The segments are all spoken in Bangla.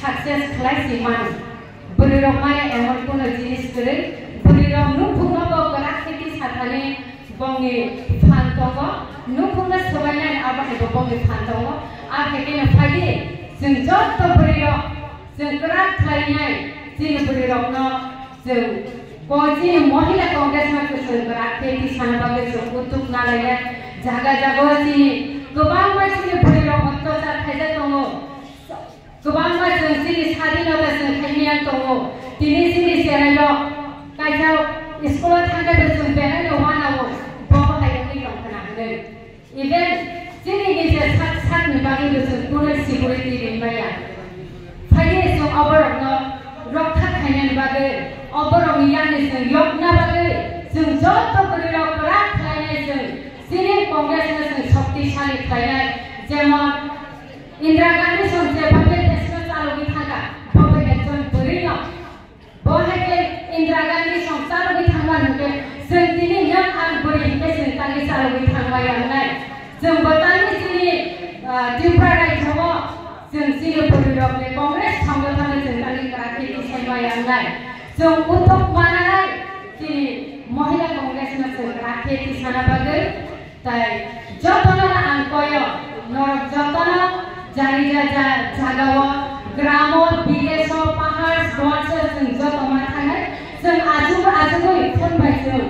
সাকসেস খালাইছি মানুষ বলি রকমায় এমন কোনো জিনিস করে বলি রক নুফুঙ্গাবো গরা খেতি সাথানে বঙ্গে ফান্তঙ্গ নুফুঙ্গা সবাইনাय আবাহাইবো বঙ্গে ফান্তঙ্গ আর হেকেনে ফাইদে जों जत्त बरि रक जों गरा खालायनाय जिनि बरि रकनो जों कोजि महिला कांग्रेस मा जों गरा खेति सानबागे जों उतुक नालायनाय जागा जागा जिनि गोबां मानसिनि बरि रक अत्याचार खायजा दङ गोबां मानसि जिनि स्वाधीनता जों खायनायान दङ दिनै जिनि सेरायल कायजाव स्कुलाव थांगाबो जों बेरायनो वानावो बाहायनानै दंखनानै इभेन जिनि गेजेर सातनि बागैबो जों कोनो सिकिउरिटि गैया फाइदे जों अबरकनो रक्षा खायनायनि बागै अबरकनि यानि जों यगना बागै जों जत्त बरि रक गरा खालायनाय जों जिनि कांग्रेसनो जों शक्तिशाली खालायनाय जेमन इंदिरा गांधी समजे बागै देशनो चालुगि थांगा बागै एकजन बरिनो बहायके इंदिरा गांधी सम चालुगि थांगा नुके जों दिनै नों आं बरि जों तांनि चालुगि थांबायानाय जों बतानि जिनि त्रिपुरा राज्यआव जों जिनि बरि रकनि कांग्रेस संगठन जों तांनि खेति सायबायानाय जों उद्योग बानायनाय जिनि महिला कांग्रेसनो जों खेति सानाबागै ताय जतन आं कयो नरक जतन जानि जागाव ग्राम विलेज पाहाड़ गंज जों जतन थानाय जों आजुगै खनबाय जों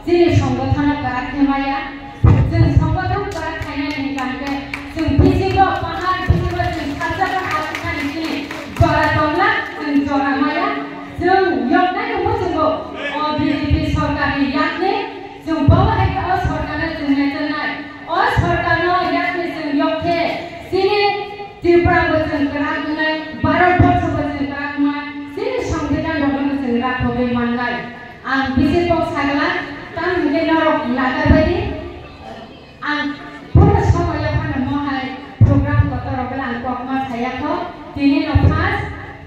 जिनि संगठन खेमाया जों संगठन खायनायनि गांगे जों बिजिबो पाहाड़ बिजिबो जों साजाबो आथिखालनि जिनि जरा दंला जों जरा माया जों यगनाय दङ जोंबो बिजेपि सरकारनि याकने जों बावहाय सरकारनो जों नेजनाय सरकारनो याकने जों यके जिनि त्रिपुराबो जों गरागनाय भारतबर्षबो जों गरागनाय जिनि संविधान दङ जों राखबै माननाय आं बिजेपि सागला तां हेनरक लागाबायदि आं पुरा समय फान महाय प्रग्राम गतरबला आं कखमा थायाखो दिनै नफास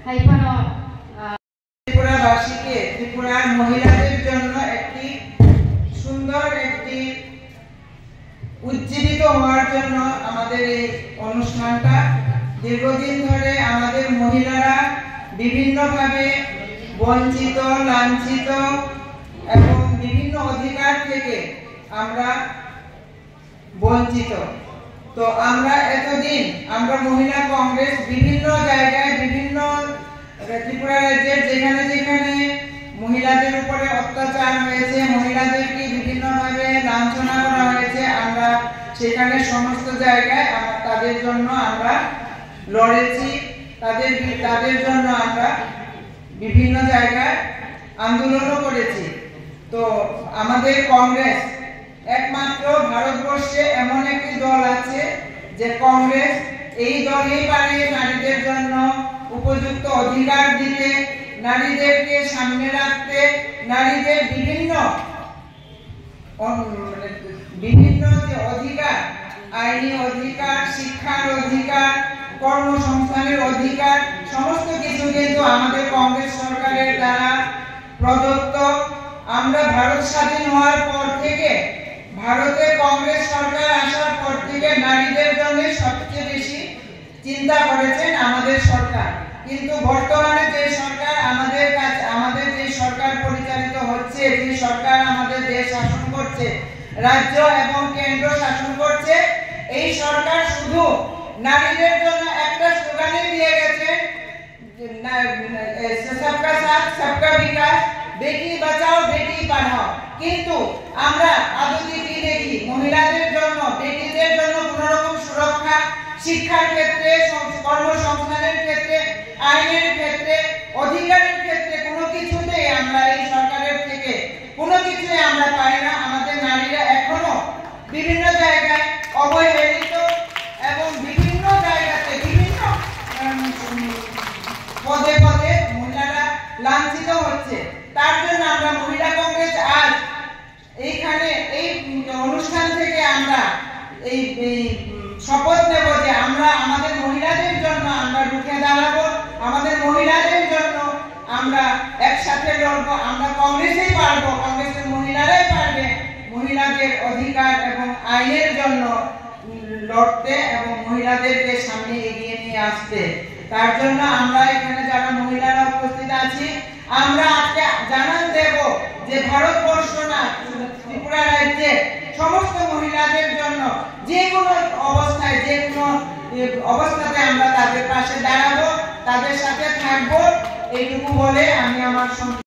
हाइफानो ত্রিপুরাবাসীকে ত্রিপুরার মহিলাদের জন্য একটি সুন্দর একটি উজ্জীবিত হওয়ার জন্য আমাদের এই অনুষ্ঠানটা দীর্ঘদিন ধরে আমাদের মহিলারা বিভিন্নভাবে বঞ্চিত লাঞ্ছিত এবং বিভিন্ন অধিকার থেকে আমরা বঞ্চিত তো আমরা এতদিন আমরা মহিলা কংগ্রেস বিভিন্ন জায়গায় বিভিন্ন ত্রিপুরা রাজ্যের যেখানে যেখানে মহিলাদের উপরে অত্যাচার হয়েছে মহিলাদেরকে বিভিন্নভাবে লাঞ্ছনা করা হয়েছে আমরা সেখানে সমস্ত জায়গায় তাদের জন্য আমরা লড়েছি তাদের জন্য আমরা বিভিন্ন জায়গায় আন্দোলনও করেছি তো আমাদের কংগ্রেস একমাত্র ভারতবর্ষে এমন একটি দল আছে যে কংগ্রেস এই দলই পারে নারীদের জন্য উপযুক্ত অধিকার দিতে নারীদেরকে সামনে রাখতে নারীদের বিভিন্ন যে অধিকার আইনি অধিকার শিক্ষার অধিকার কর্মসংস্থানের অধিকার সমস্ত কিছু কিন্তু আমাদের কংগ্রেস সরকারের দ্বারা প্রদত্ত আমরা ভারত স্বাধীন হওয়ার পর থেকে ভারতে কংগ্রেস সরকার আসার পর থেকে নারীদের জন্য সবচেয়ে বেশি চিন্তা করেছেন আমাদের সরকার কিন্তু বর্তমানে যে সরকার আমাদের যে সরকার পরিচালিত হচ্ছে যে সরকার আমাদের দেশ শাসন করছে রাজ্য এবং কেন্দ্র শাসন করছে এই সরকার শুধু নারীদের জন্য একটা স্লোগানই দিয়ে গেছে सबका साथ सबका विकास बेटी बचाओ बेटी पढ़ाओ কিন্তু আমরা আদতে কি দেখি মহিলাদের জন্য বেটিদের জন্য কোনো রকম সুরক্ষা শিক্ষার ক্ষেত্রে কর্মসংস্থানের ক্ষেত্রে আইনের ক্ষেত্রে অধিকারের ক্ষেত্রে কোনো কিছুতেই আমরা এই সরকারের থেকে কোনো কিছুই আমরা পাই না আমাদের নারীরা এখনো বিভিন্ন জায়গায় অবহেলিত এবং বিভিন্ন জায়গাতে বিভিন্ন পদে পদে মহিলারা লাঞ্ছিত হচ্ছে তার জন্য আমরা মহিলা কংগ্রেস আজ এইখানে এই অনুষ্ঠান থেকে আমরা এই শপথ নেব যে আমরা আমাদের মহিলাদের জন্য আমরা রুখে দাঁড়াবো আমাদের মহিলাদের জন্য আমরা একসাথে লড়বো আমরা কংগ্রেসেই পারবো কংগ্রেসের মহিলারাই পারবে মহিলাদের অধিকার এবং আইনের জন্য লড়তে এবং মহিলাদেরকে সামনে এগিয়ে নিয়ে আসতে তার জন্য আমরা এখানে যারা মহিলারা উপস্থিত আছি আমরা আজকে জানান দেব যে ভারতবর্ষ না ত্রিপুরা রাজ্যে সমস্ত মহিলাদের জন্য যে কোনো অবস্থায় যে কোনো অবস্থাতে আমরা তাদের পাশে দাঁড়াবো, তাদের সাথে থাকবো। এইটুকু বলে আমি আমার